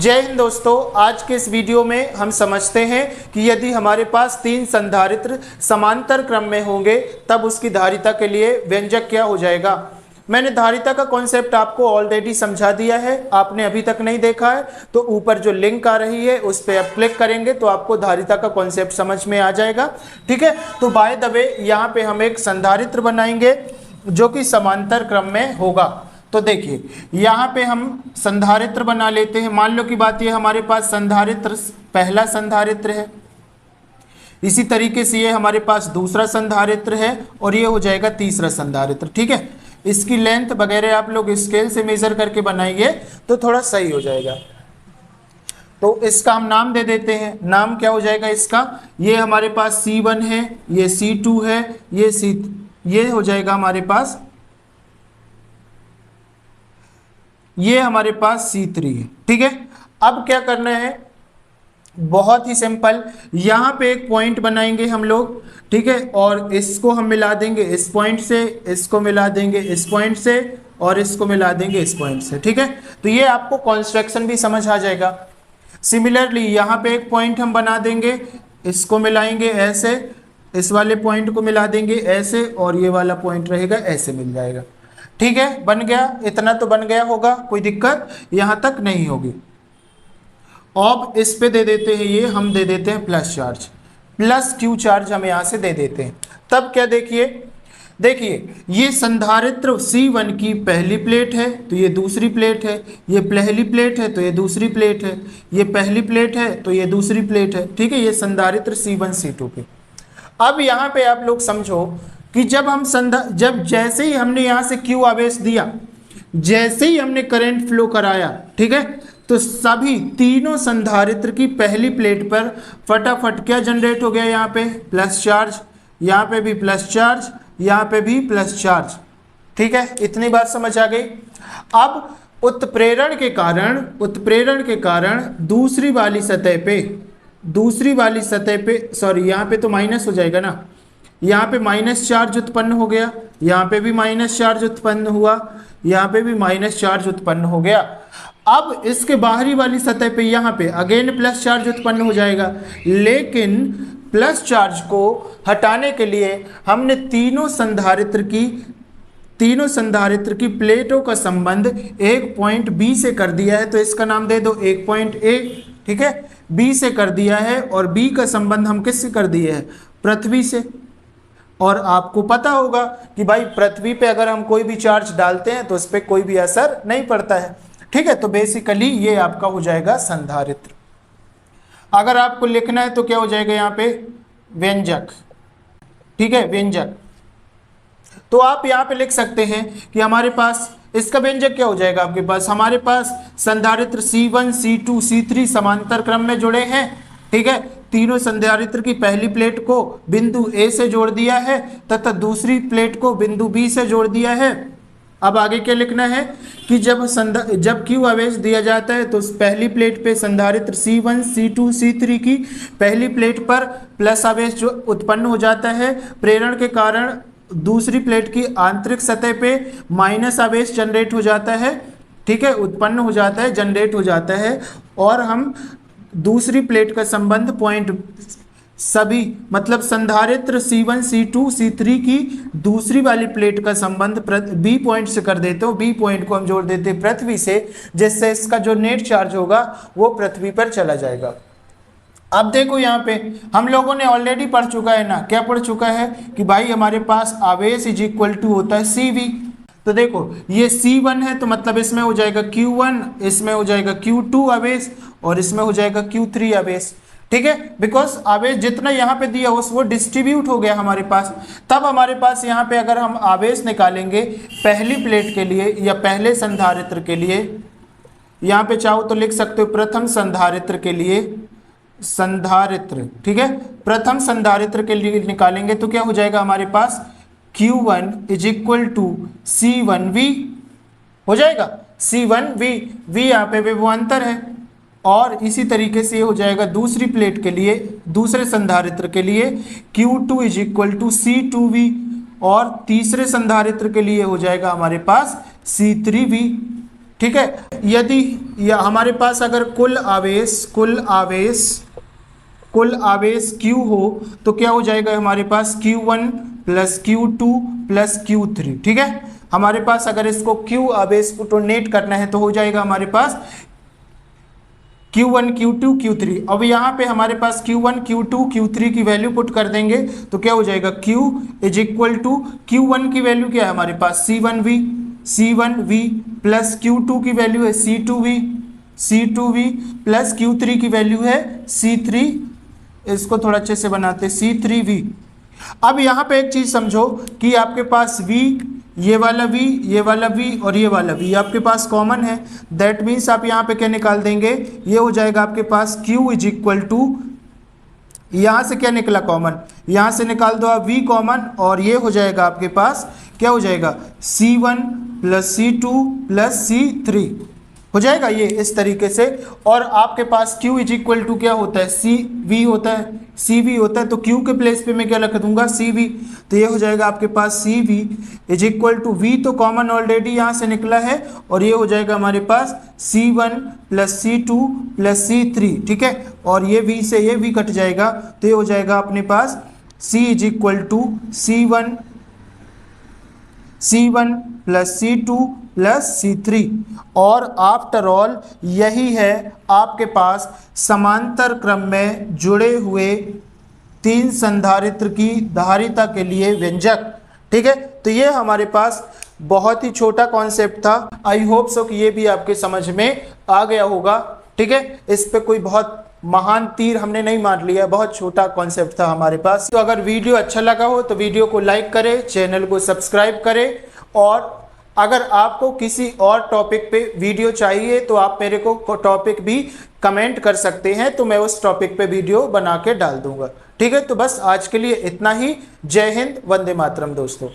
जय हिंद दोस्तों, आज के इस वीडियो में हम समझते हैं कि यदि हमारे पास तीन संधारित्र समांतर क्रम में होंगे तब उसकी धारिता के लिए व्यंजक क्या हो जाएगा। मैंने धारिता का कॉन्सेप्ट आपको ऑलरेडी समझा दिया है, आपने अभी तक नहीं देखा है तो ऊपर जो लिंक आ रही है उस पर आप क्लिक करेंगे तो आपको धारिता का कॉन्सेप्ट समझ में आ जाएगा। ठीक है, तो बाय द वे यहाँ पे हम एक संधारित्र बनाएंगे जो कि समांतर क्रम में होगा। तो देखिए यहाँ पे हम संधारित्र बना लेते हैं। मान लो कि बात ये हमारे पास संधारित्र पहला संधारित्र है, इसी तरीके से ये हमारे पास दूसरा संधारित्र है और ये हो जाएगा तीसरा संधारित्र। ठीक है, इसकी लेंथ वगैरह आप लोग स्केल से मेजर करके बनाइए तो थोड़ा सही हो जाएगा। तो इसका हम नाम दे देते हैं। नाम क्या हो जाएगा इसका, ये हमारे पास C1 है, ये C2 है, ये हो जाएगा हमारे पास, ये हमारे पास C3 है। ठीक है, अब क्या करना है, बहुत ही सिंपल, यहाँ पे एक पॉइंट बनाएंगे हम लोग। ठीक है, और इसको हम मिला देंगे इस पॉइंट से, इसको मिला देंगे इस पॉइंट से और इसको मिला देंगे इस पॉइंट से। ठीक है, तो ये आपको कंस्ट्रक्शन भी समझ आ जाएगा। सिमिलरली यहाँ पे एक पॉइंट हम बना देंगे, इसको मिलाएंगे ऐसे, इस वाले पॉइंट को मिला देंगे ऐसे और ये वाला पॉइंट रहेगा ऐसे, मिल जाएगा। ठीक है, बन गया, इतना तो बन गया होगा, कोई दिक्कत यहाँ तक नहीं होगी। अब इस पे दे देते हैं, ये हम दे देते हैं plus charge, plus Q charge हम यहाँ से दे देते हैं। तब क्या देखिए ये संधारित्र C1 की पहली प्लेट है तो ये दूसरी प्लेट है, ये पहली प्लेट है तो ये दूसरी प्लेट है, ये पहली प्लेट है तो ये दूसरी प्लेट है। ठीक है, ये संधारित्र C1 C2 के। अब यहाँ पे आप लोग समझो कि जब जैसे ही हमने यहाँ से Q आवेश दिया, जैसे ही हमने करंट फ्लो कराया, ठीक है, तो सभी तीनों संधारित्र की पहली प्लेट पर फटाफट क्या जनरेट हो गया, यहाँ पे प्लस चार्ज, यहाँ पे भी प्लस चार्ज, यहाँ पे भी प्लस चार्ज। ठीक है, इतनी बात समझ आ गई। अब उत्प्रेरण के कारण दूसरी वाली सतह पे सॉरी, यहाँ पे तो माइनस हो जाएगा ना, यहाँ पे माइनस चार्ज उत्पन्न हो गया, यहाँ पे भी माइनस चार्ज उत्पन्न हुआ, यहाँ पे भी माइनस चार्ज उत्पन्न हो गया। अब इसके बाहरी वाली सतह पे यहाँ पे अगेन प्लस चार्ज उत्पन्न हो जाएगा, लेकिन प्लस चार्ज को हटाने के लिए हमने तीनों संधारित्र की प्लेटों का संबंध एक पॉइंट B से कर दिया है, तो इसका नाम दे दो एक पॉइंट A। ठीक है, B से कर दिया है और B का संबंध हम किससे कर दिए हैं, पृथ्वी से। और आपको पता होगा कि भाई पृथ्वी पे अगर हम कोई भी चार्ज डालते हैं तो उस पर कोई भी असर नहीं पड़ता है। ठीक है, तो बेसिकली ये आपका हो जाएगा संधारित्र। अगर आपको लिखना है तो क्या हो जाएगा यहाँ पे, व्यंजक। ठीक है, व्यंजक। तो आप यहाँ पे लिख सकते हैं कि हमारे पास इसका व्यंजक क्या हो जाएगा, आपके पास हमारे पास संधारित्र C1 C2 C3 समांतर क्रम में जुड़े हैं। ठीक है, तीनों संधारित्र की पहली प्लेट को बिंदु A से जोड़ दिया है तथा दूसरी प्लेट को बिंदु B से जोड़ दिया है। अब आगे क्या लिखना है कि जब Q आवेश दिया जाता है तो पहली प्लेट पे संधारित्र C1 C2 C3 की पहली प्लेट पर प्लस आवेश जो उत्पन्न हो जाता है, प्रेरण के कारण दूसरी प्लेट की आंतरिक सतह पे माइनस आवेश जनरेट हो जाता है। ठीक है, उत्पन्न हो जाता है, जनरेट हो जाता है, और हम दूसरी प्लेट का संबंध पॉइंट सभी मतलब संधारित्र C1 C2 C3 की दूसरी वाली प्लेट का संबंध B पॉइंट से कर देते हो। B पॉइंट को हम जोड़ देते हैं पृथ्वी से, जिससे इसका जो नेट चार्ज होगा वो पृथ्वी पर चला जाएगा। अब देखो यहाँ पे हम लोगों ने ऑलरेडी पढ़ चुका है ना, क्या पढ़ चुका है कि भाई हमारे पास आवेश इज इक्वल टू होता है CV। तो देखो ये C1 है तो मतलब इसमें हो जाएगा Q1, इसमें हो जाएगा Q2 आवेश और इसमें हो जाएगा Q3 आवेश। ठीक है, बिकॉज आवेश जितना यहाँ पे दिया वो डिस्ट्रीब्यूट हो गया हमारे पास। तब हमारे पास यहाँ पे अगर हम आवेश निकालेंगे पहली प्लेट के लिए या पहले संधारित्र के लिए, यहाँ पे चाहो तो लिख सकते हो प्रथम संधारित्र के लिए संधारित्र। ठीक है, प्रथम संधारित्र के लिए निकालेंगे तो क्या हो जाएगा हमारे पास, Q1 is equal to C1V हो जाएगा, C1V, V यहाँ पे विभवांतर है। और इसी तरीके से ये हो जाएगा दूसरी प्लेट के लिए, दूसरे संधारित्र के लिए Q2 is equal to C2V, और तीसरे संधारित्र के लिए हो जाएगा हमारे पास C3V। ठीक है। यदि या हमारे पास अगर कुल आवेश Q हो तो क्या हो जाएगा हमारे पास Q1 plus Q2 plus Q3, ठीक है। हमारे पास अगर इसको Q आवेश को डोनेट करना है तो हो जाएगा हमारे पास Q1 Q2 Q3। अब यहाँ पे हमारे पास Q1 Q2 Q3 की वैल्यू पुट कर देंगे तो क्या हो जाएगा Q is equal to Q1 की वैल्यू क्या है हमारे पास C1V प्लस Q2 की वैल्यू है C2V प्लस Q3 की वैल्यू है C3, इसको थोड़ा अच्छे से बनाते C3V। अब यहाँ पे एक चीज समझो कि आपके पास V, ये वाला V और ये वाला V आपके पास कॉमन है। दैट मीन्स आप यहाँ पे क्या निकाल देंगे, ये हो जाएगा आपके पास Q इज इक्वल टू, यहाँ से क्या निकला कॉमन, यहाँ से निकाल दो आप V कॉमन और ये हो जाएगा आपके पास क्या हो जाएगा C1 plus C2 plus C3 हो जाएगा ये इस तरीके से। और आपके पास Q इज इक्वल टू क्या होता है CV होता है तो Q के प्लेस पे मैं क्या रख दूंगा CV, तो ये हो जाएगा आपके पास CV is equal to V तो कॉमन ऑलरेडी यहाँ से निकला है और ये हो जाएगा हमारे पास C1 plus C2 plus C3, ठीक है। और ये V से ये V कट जाएगा तो ये हो जाएगा अपने पास C is equal to C1 plus C2 plus C3। और आफ्टर ऑल यही है आपके पास समांतर क्रम में जुड़े हुए 3 संधारित्र की धारिता के लिए व्यंजक, ठीक है। तो ये हमारे पास बहुत ही छोटा कॉन्सेप्ट था। आई होप सो कि ये भी आपके समझ में आ गया होगा, ठीक है। इस पे कोई बहुत महान तीर हमने नहीं मार लिया, बहुत छोटा कॉन्सेप्ट था हमारे पास। तो अगर वीडियो अच्छा लगा हो तो वीडियो को लाइक करें, चैनल को सब्सक्राइब करें और अगर आपको किसी और टॉपिक पे वीडियो चाहिए तो आप मेरे को टॉपिक भी कमेंट कर सकते हैं, तो मैं उस टॉपिक पे वीडियो बना के डाल दूंगा, ठीक है। तो बस आज के लिए इतना ही। जय हिंद, वंदे मातरम दोस्तों।